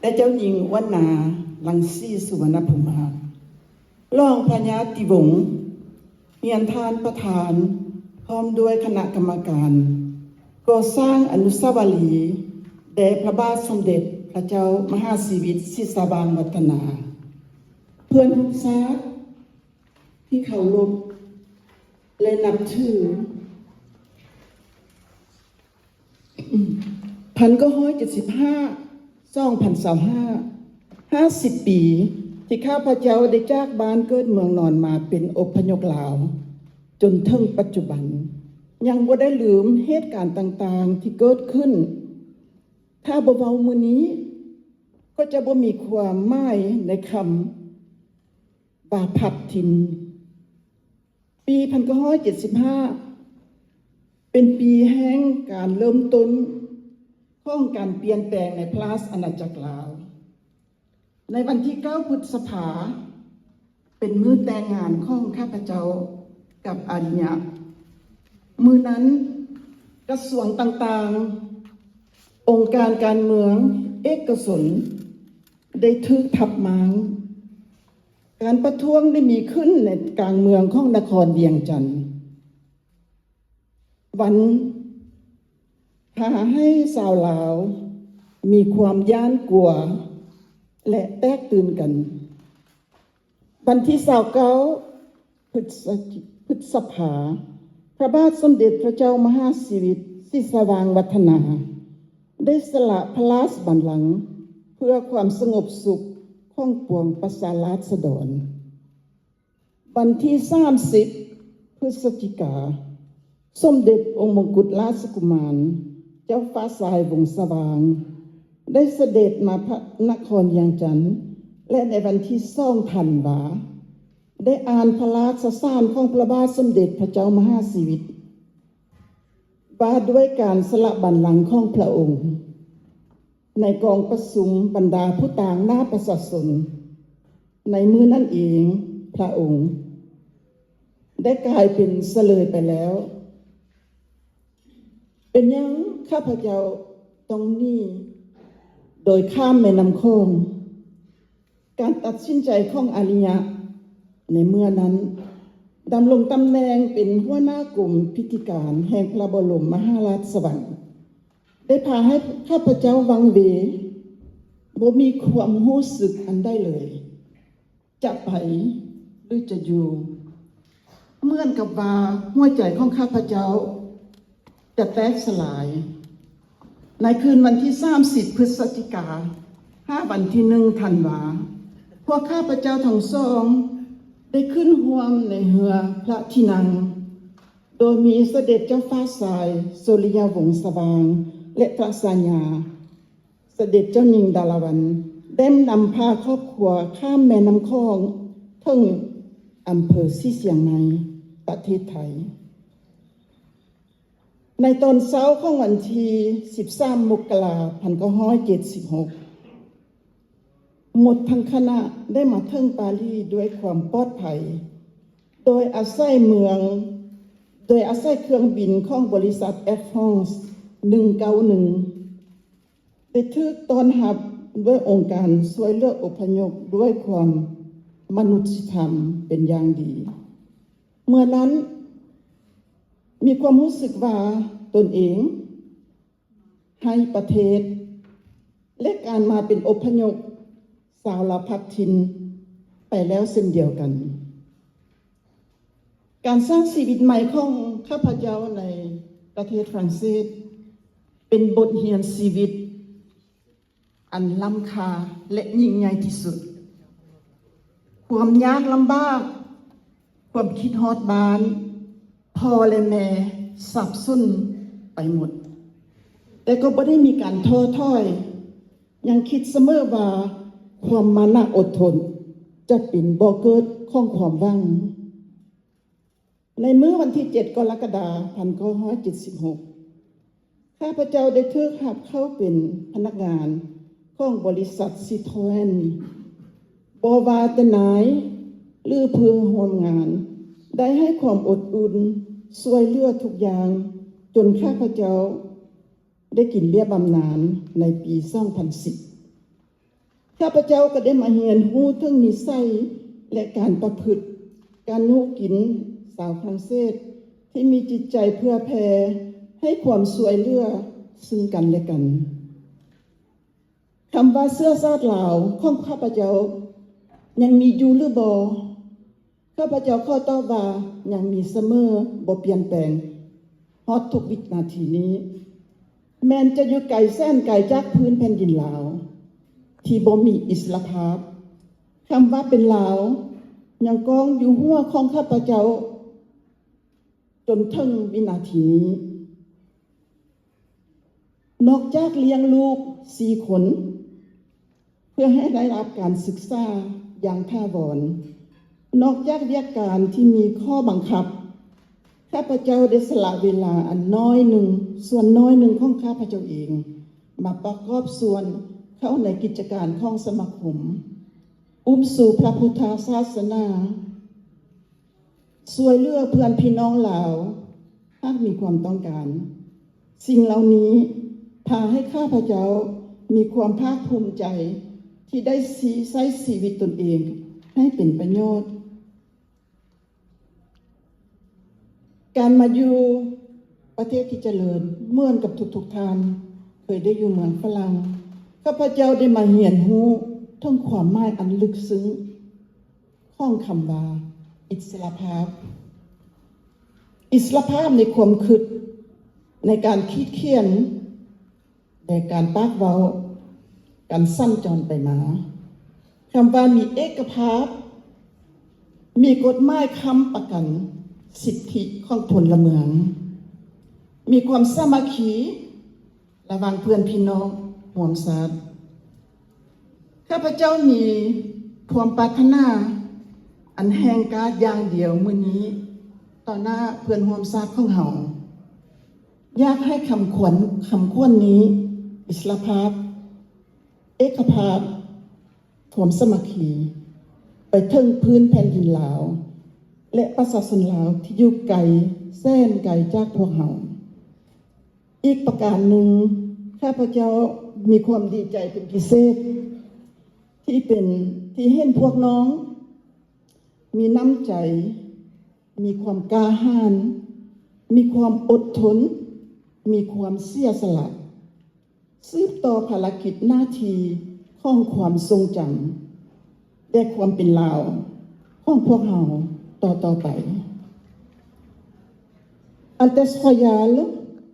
และเจ้าหญิงวรรณาลังสีสุวรรณภูมิรองพญาติวงศ์เฮียนทานประธานพร้อมด้วยคณะกรรมการก่อสร้างอนุสาวรีย์แด่พระบาทสมเด็จพระเจ้ามหาสีวิตศิษบางวัฒนาเพื่อนทุกชาติที่เคารพและนับถือ1975 ปีที่ข้าพเจ้าได้จากบ้านเกิดเมืองนอนมาเป็นอพยพลาวจนถึงปัจจุบันยังบ่ได้ลืมเหตุการณ์ต่างๆที่เกิดขึ้นถ้าบ่เว้ามื้อนี้ก็จะบ่มีความหมายในคำว่าพัดถิ่นปี1975เป็นปีแห่งการเริ่มต้นของการเปลี่ยนแปลงในพระราชอาณาจักรลาวในวันที่9 พฤษภาคมเป็นมื้อแต่งงานของข้าพเจ้ากับอาริยะมื้อนั้นกระทรวงต่างๆองค์การการเมืองเอกชนได้ถูกทับหมางการประท้วงได้มีขึ้นในกลางเมืองของนครเวียงจันทร์วันพาให้ชาวลาวมีความย้านกลัวและแตกตื่นกันวันที่29 พฤษภาคมพระบาทสมเด็จพระเจ้ามหาสีวิตศิษบางวัฒนาได้สละพระราชบัลลังก์เพื่อความสงบสุขของปวงประชาราษฎรวันที่30 พฤศจิกายนสมเด็จองค์มงกุฎราชกุมารเจ้าฟ้าสายวงศ์สว่างได้เสด็จมาพระนครเวียงจันทร์และในวันที่2 ธันวาคมได้อ่านพระราชสารของพระบาทสมเด็จพระเจ้ามหาสีวิตว่าด้วยการสละบัลลังก์ของพระองค์ในกองประชุมบรรดาผู้ต่างหน้าประชาชนในมื้อนั้นเองพระองค์ได้กลายเป็นเสลยไปแล้วเป็นยังข้าพเจ้าต้องนี่โดยข้ามแม่น้ำโขงการตัดสินใจของอาริยะในเมื่อนั้นดำรงตำแหน่งเป็นหัวหน้ากลุ่มพิธีการแห่งพระบรมมหาราชวังได้พาให้ข้าพเจ้าวังเวบ่มีความรู้สึกอันใดเลยจะไปหรือจะอยู่เหมือนกับว่าหัวใจของข้าพเจ้าจะแตกสลายในคืนวันที่30 พฤศจิกายนวันที่1 ธันวาคมพวกข้าพเจ้าทั้งสองได้ขึ้นร่วมในเรือพระที่นั่งโดยมีเสด็จเจ้าฟ้าสายสุริยวงศ์สว่างและพระสัญญาเสด็จเจ้าหญิงดาราวัลย์ได้นำพาครอบครัวข้ามแม่น้ำโขงถึงอำเภอสีเชียงใหม่ประเทศไทยในตอนเช้าของวันที่13 มกราคม 1976หมดทั้งคณะได้มาถึงปารีสด้วยความปลอดภัยโดยอาศัยเครื่องบินของบริษัทแอร์ฟรานซ์191ได้ถูกต้อนรับด้วยองค์การช่วยเหลืออพยพด้วยความมนุษยธรรมเป็นอย่างดีเมื่อนั้นมีความรู้สึกว่าตนเองให้ประเทศและการมาเป็นอพยพชาวลาวพัดถิ่นไปแล้วเช่นเดียวกันการสร้างชีวิตใหม่ของข้าพเจ้าในประเทศฝรั่งเศสเป็นบทเรียนชีวิตอันล้ำค่าและยิ่งใหญ่ที่สุดความยากลำบากความคิดฮอดบ้านพ่อและแม่สับสนไปหมดแต่ก็ไม่ได้มีการท้อถอยยังคิดเสมอว่าความมานะอดทนจะเป็นบ่อเกิดของความหวังในมื้อวันที่7 กรกฎาคม 1976ข้าพเจ้าได้ถูกรับเข้าเป็นพนักงานของบริษัทซิโตรเอนบ่ว่าแต่นายหรือเพื่อนร่วมงานได้ให้ความอดอุ่นช่วยเหลือทุกอย่างจนข้าพเจ้าได้กินเบี้ยบำนาญในปี 2010 ข้าพเจ้าก็ได้มาเรียนรู้ถึงนิสัยและการประพฤติการอยู่กินสาวฝรั่งเศสที่มีจิตใจเพื่อแผ่ให้ความสวยเหลือซึ่งกันและกันคำว่าเสื้อชาติลาวของข้าพเจ้ายังมีอยู่หรือบ่ข้าพเจ้าขอตอบว่ายังมีเสมอบ่เปลี่ยนแปลงฮอดทุกวินาทีนี้แม้นจะอยู่ไกลแสนไกลจากพื้นแผ่นดินลาวที่บ่มีอิสรภาพคำว่าเป็นลาวยังกองอยู่หัวของข้าพเจ้าจนถึงวินาทีนี้นอกจากเลี้ยงลูก4 คนเพื่อให้ได้รับการศึกษาอย่างถาวรนอกจากเรียกการที่มีข้อบังคับข้าพเจ้าได้สละเวลาอันน้อยหนึ่งส่วนน้อยหนึ่งของข้าพเจ้าเองมาประกอบส่วนเข้าในกิจการของสมาคมสู่พระพุทธศาสนาช่วยเหลือเพื่อนพี่น้องลาวหากมีความต้องการสิ่งเหล่านี้พาให้ข้าพเจ้ามีความภาคภูมิใจที่ได้ใช้ชีวิตตนเองให้เป็นประโยชน์การมาอยู่ประเทศที่เจริญเหมือนกับทุกท่านเคยได้อยู่เมืองฝรั่งข้าพเจ้าได้มาเรียนรู้ทั้งความหมายอันลึกซึ้งของคำว่าอิสรภาพในความคิดในการคิดเขียนในการปากเว้าการสั้นจรไปมาคำว่ามีเอกภาพมีกฎหมายค้ำประกันสิทธิของพลเมืองมีความสามัคคีระหว่างเพื่อนพี่น้องร่วมชาติข้าพเจ้ามีความปรารถนาอันแห่งกาจอย่างเดียวมื้อนี้ต่อหน้าเพื่อนร่วมชาติของเฮาอยากให้คำควรนี้อิสรภาพเอกภาพความสามัคคีไปถึงพื้นแผ่นดินลาวและประชาชนลาวที่อยู่ไกลแสนไกลจากพวกเฮาอีกประการหนึ่งข้าพเจ้ามีความดีใจเป็นพิเศษที่เห็นพวกน้องมีน้ำใจมีความกล้าหาญมีความอดทนมีความเสียสละสืบต่อภารกิจหน้าที่ของความทรงจำและความเป็นลาวของพวกเราต่อไป Antes Royal